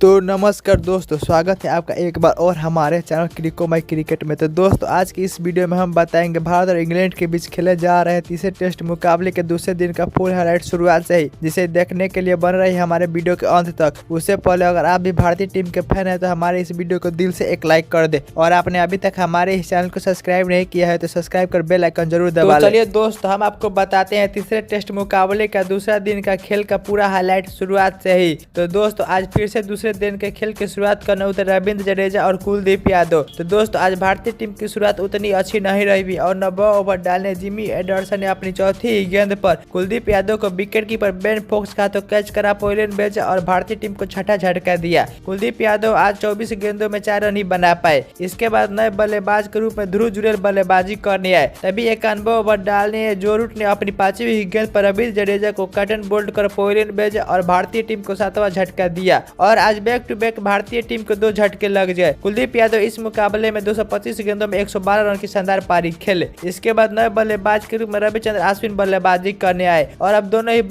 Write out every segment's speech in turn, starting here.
तो नमस्कार दोस्तों, स्वागत है आपका एक बार और हमारे चैनल क्रिको माई क्रिकेट में। तो दोस्तों आज की इस वीडियो में हम बताएंगे भारत और इंग्लैंड के बीच खेले जा रहे तीसरे टेस्ट मुकाबले के दूसरे दिन का फुल हाईलाइट शुरुआत से ही, जिसे देखने के लिए बन रही है हमारे वीडियो के अंत तक। उससे पहले अगर आप भी भारतीय टीम के फैन है तो हमारे इस वीडियो को दिल से एक लाइक कर दे, और आपने अभी तक हमारे इस चैनल को सब्सक्राइब नहीं किया है तो सब्सक्राइब कर बेल आइकन जरूर दबा लें। चलिए दोस्तों, हम आपको बताते हैं तीसरे टेस्ट मुकाबले का दूसरा दिन का खेल का पूरा हाईलाइट शुरुआत से ही। तो दोस्तों आज फिर से दूसरे दिन के खेल की शुरुआत करने उतरे रविंद्र जडेजा और कुलदीप यादव। तो दोस्तों आज भारतीय टीम की शुरुआत उतनी अच्छी नहीं रही और 90 ओवर डालने जिमी एंडरसन ने अपनी चौथी ही गेंद पर कुलदीप यादव को विकेट कीपर बेन फोक्स का तो कैच करा पोलिन भेजा और भारतीय टीम को छठा झटका दिया। कुलदीप यादव आज 24 गेंदों में 4 रन ही बना पाए। इसके बाद नए बल्लेबाज के रूप में ध्रुव जुरेल बल्लेबाजी करने आए। तभी 91 ओवर डालने जो रूट ने अपनी 5वीं गेंद पर रविंद्र जडेजा को कटन बोल्ड कर पोलिन भेजा और भारतीय टीम को 7वां झटका दिया। और आज बैक टू बैक भारतीय टीम को 2 झटके लग गए। कुलदीप यादव इस मुकाबले में 225 गेंदों में 112 रन की शानदार पारी खेले। इसके बाद नए बल्लेबाज के रूप में रविचंद्र अश्विन बल्लेबाजी करने आए और अब दोनों ही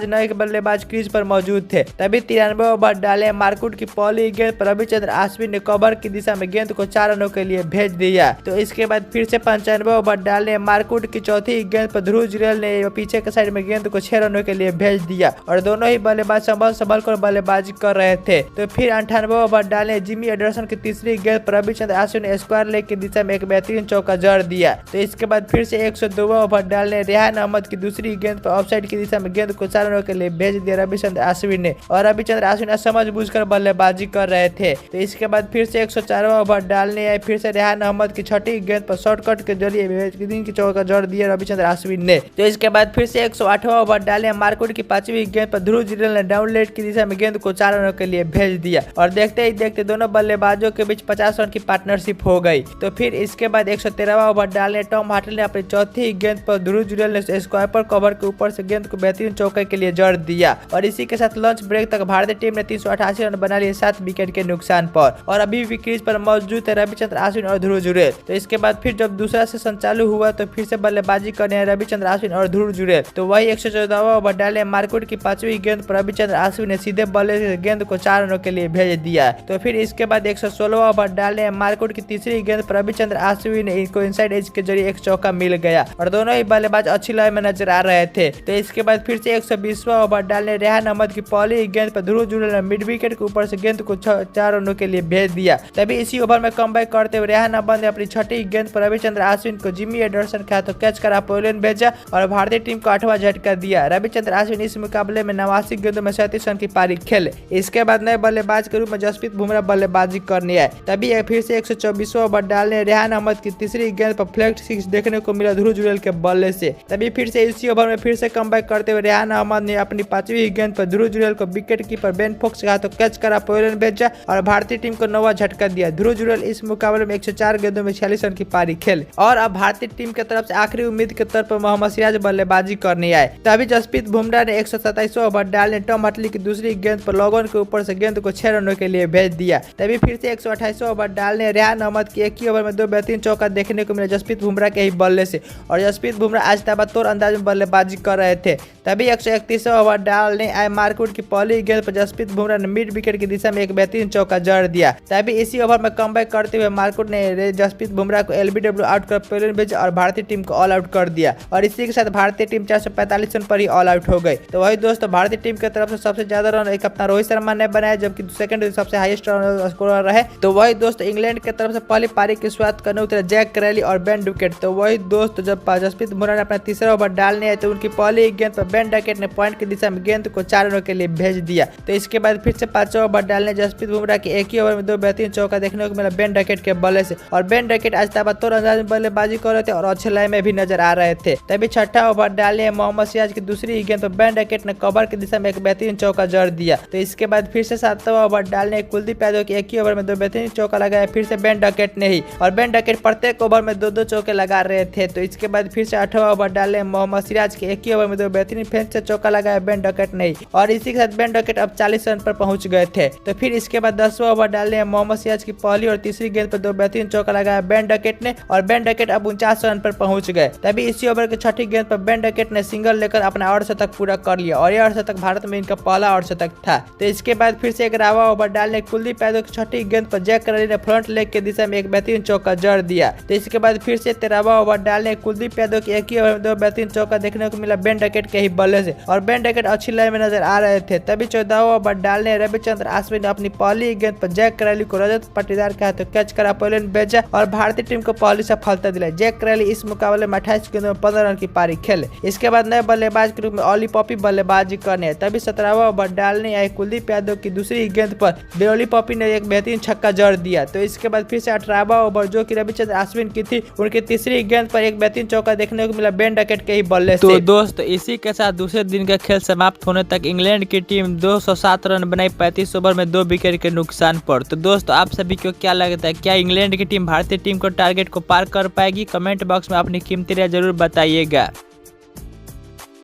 नए बल्लेबाज क्रीज पर मौजूद थे। तभी 93 ओवर डाले मार्कुट की पहली गेंद पर रविचंद्र अश्विन ने कवर की दिशा में गेंद को 4 रनों के लिए भेज दिया। तो इसके बाद फिर से 95 ओवर डाले मार्कुट की चौथी गेंद पर ध्रुव जुरेल ने पीछे के साइड में गेंद को 6 रनों के लिए भेज दिया और दोनों ही बल्लेबाज संभल कर बल्लेबाजी कर रहे थे। तो फिर 98 ओवर डाले जिमी एंडरसन की तीसरी गेंद पर रविचंद्र अश्विन ने स्क्वायर लेग की दिशा में एक बेहतरीन चौका जड़ दिया। तो इसके बाद फिर से 102 ओवर डालने रेहान अहमद की दूसरी गेंद पर ऑफसाइड की दिशा में गेंद को 4 रनों के लिए भेज दिया रविचंद्र अश्विन ने, और रविचंद्र अश्विन समझबूझकर बल्लेबाजी कर रहे थे। तो इसके बाद फिर से 104 ओवर डालने आए। फिर से रेहान अहमद की छठी गेंद पर शॉर्टकट के जरिए की चौका जड़ दिया रविचंद्र अश्विन ने। तो इसके बाद फिर से 108वां ओवर डाले मार्कुट की 5वीं गेंद पर ध्रुव जुरेल ने डाउन लेग की दिशा में गेंद को 4 रनों के लिए भेज दिया और देखते ही देखते दोनों बल्लेबाजों के बीच 50 रन की पार्टनरशिप हो गई। तो फिर इसके बाद 113वां ओवर डालने टॉम हार्टल ने अपनी चौथी गेंद पर ध्रुव जुरेल ने स्क्वायर कवर के ऊपर से गेंद को बेहतरीन चौके के लिए जड़ दिया और इसी के साथ लंच ब्रेक तक भारतीय टीम ने 388 रन बना लिए 7 विकेट के नुकसान पर, और अभी भी क्रीज पर मौजूद है रविचंद्र अश्विन और ध्रुव जुरेल। तो इसके बाद फिर जब दूसरा सेशन चालू हुआ तो फिर से बल्लेबाजी करने हैं रविचंद्र अश्विन और ध्रुव जुरेल। तो वही 114वां ओवर डाले मार्कुट की 5वीं गेंद पर रविचंद्र अश्विन ने सीधे बल्ले से गेंद को 4 रनों के लिए भेज दिया। तो फिर इसके बाद 116वां ओवर डालने मार्कुट की तीसरी गेंद पर रविचंद्र अश्विन ने इनको इनसाइड एज के जरिए एक चौका मिल गया और दोनों ही बल्लेबाज अच्छी लय में नजर आ रहे थे। तो इसके बाद फिर से 120वां ओवर डालने रेहान अहमद की पहली गेंद पर ध्रुव जुरेल ने मिड विकेट के ऊपर से गेंद को 4 रनों के लिए भेज दिया। तभी इसी ओवर में कमबैक करते हुए रेहान अहमद ने अपनी छठी गेंद पर रविचंद्र अश्विन को जिमी एंडरसन के हाथों कैच करा पोलिन भेजा और भारतीय टीम को 8वां झटका दिया। रविचंद्र अश्विन इस मुकाबले में 89 गेंदों में 37 रन की पारी खेले। इसके बाद नए बल्लेबाज के रूप में जसप्रीत बुमराह बल्लेबाजी करने आए। तभी फिर से 124वां ओवर डालने रेहान अहमद की तीसरी गेंद पर फ्लैट 6 देखने को मिला ध्रुव जुरेल के बल्ले से। तभी फिर से इसी ओवर में फिर से कमबैक करते हुए रेहान अहमद ने अपनी 5वीं गेंद पर ध्रुव जुरेल को विकेट कीपर बेन फोक्स के हाथों कैच करा पोलिन भेजा और भारतीय टीम को 9वां झटका दिया। ध्रुव जुरेल इस मुकाबले में 104 गेंदों में 46 रन की पारी खेले और अब भारतीय टीम की तरफ से आखिरी उम्मीद के तौर पर मोहम्मद सिराज बल्लेबाजी करने आए। तभी जसप्रीत बुमराह ने 127वां ओवर डालने टॉम हार्टल की दूसरी गेंद पर लॉगन के ऊपर से गेंद को 6 रनों के लिए भेज दिया। तभी फिर से 128वां ओवर डालने रेहान अहमद की एक ही ओवर में 2 बेहतरीन चौका देखने को मिला जसप्रीत बुमराह के ही बल्ले से, और जसप्रीत बुमराह आज ताबड़तोड़ अंदाज में बल्लेबाजी कर रहे थे। तभी 131वां ओवर डालने आए मार्कुट की पहली गेंद पर जसप्रीत बुमराह ने मिड विकेट की दिशा में एक बेहतरीन चौका जड़ दिया। तभी इसी ओवर में कमबैक करते हुए मार्कुट ने जसप्रीत बुमराह को एलबीडब्ल्यू आउट कर पोलिन भेजा और भारतीय टीम को ऑल आउट कर दिया और इसी के साथ भारतीय टीम 445 रन पर ही ऑल आउट हो गई। तो वही दोस्तों भारतीय टीम की तरफ से सबसे ज्यादा रन एक अपना रोहित शर्मा ने बनाया, जबकि सेकंड सबसे हाईएस्ट रन स्कोरर रहे। तो वही दोस्तों इंग्लैंड की तरफ से पहली पारी की शुरुआत करने उतरे जैक क्रैली और बेन डकेट। तो वही दोस्त जब जसप्रीत बुमराह ने अपना तीसरा ओवर डालने आए तो उनकी पहली गेंद पर बेन डकेट ने पॉइंट की दिशा में गेंद को 4 रनों के लिए भेज दिया। तो इसके बाद फिर से 5वां ओवर डालने जसप्रीत बुमराह की एक ही ओवर में 2 बेहतरीन चौका देखने को मिला बेन डकेट के बल्ले से, और बेन डकेट आज ताबड़तोड़ अंदाज में बल्लेबाजी कर रहे थे और अच्छे लय में भी नजर आ रहे थे। तभी 6ठा ओवर डाले मोहम्मद सिराज की दूसरी गेंद पर बेन डकेट ने कवर की दिशा में एक बेहतरीन चौका जड़ दिया। तो इसके बाद फिर से 7वां ओवर डालने कुलदीप यादव की एक ही ओवर में 2 बेहतरीन चौका लगाया फिर से बेन डकेट ने ही, और बेन डकेट प्रत्येक ओवर में 2-2 चौके लगा रहे थे। तो इसके बाद फिर से 8वां ओवर डाले मोहम्मद सिराज के एक ही ओवर में 2 बेहतरीन फेंस से चौका लगाया बेन डकेट ने ही, और इसी के साथ बेन डकेट अब 40 रन पर पहुंच गए थे। तो फिर इसके बाद 10वां ओवर डालने मोहम्मद सिराज की पहली और तीसरी गेंद पर 2 बेहतरीन चौका लगाया बेन डकेट ने और बेन डकेट अब 49 रन पर पहुंच गए। तभी इसी ओवर की छठी गेंद पर बेन डकेट ने सिंगल लेकर अपना अर्धशतक पूरा कर लिया और यह अर्धशतक भारत में इनका पहला अर्धशतक था। तो इसके बाद फिर से 11वां ओवर डालने कुलदीप यादव की छठी गेंद पर जैक करैली ने फ्रंट लेग की दिशा में एक बेहतरीन चौका जड़ दिया। तो इसके बाद फिर से 13वां ओवर डालने कुलदीप यादव की एक ही ओवर में 2 बेहतरीन चौका देखने को मिला बेन डकेट के ही बल्ले से, और बेन डकेट अच्छी लाइन में नजर आ रहे थे। तभी 14वां ओवर डालने रविचंद्र अश्विन ने अपनी पहली गेंद पर जैक करैली को रजत पाटीदार के हाथों कैच करा पहले भेजा और भारतीय टीम को पहली सफलता दिलाई। जैक करैली इस मुकाबले में 28 गेंदों में 15 रन की पारी खेले। इसके बाद नए बल्लेबाज के रूप में ओली पॉपी बल्लेबाजी करने। तभी 17वां ओवर डालने आए कुलदीप यादव की दूसरी गेंद पर ओली पॉपी ने एक बेहतरीन छक्का जड़ दिया। तो इसके बाद फिर से 18वां ओवर जो कि रविचंद्र अश्विन की थी, उनकी तीसरी गेंद पर एक बेहतरीन चौका देखने को मिला बेन डकेट के ही बल्ले से। तो दोस्त इसी के साथ दूसरे दिन का खेल समाप्त होने तक इंग्लैंड की टीम 207 रन बनाई 35 ओवर में 2 विकेट के नुकसान पर। तो दोस्तों आप सभी को क्या लगता है, क्या इंग्लैंड की टीम भारतीय टीम को टारगेट को पार कर पाएगी? कमेंट बॉक्स में अपनी कीमती राय जरूर बताइएगा।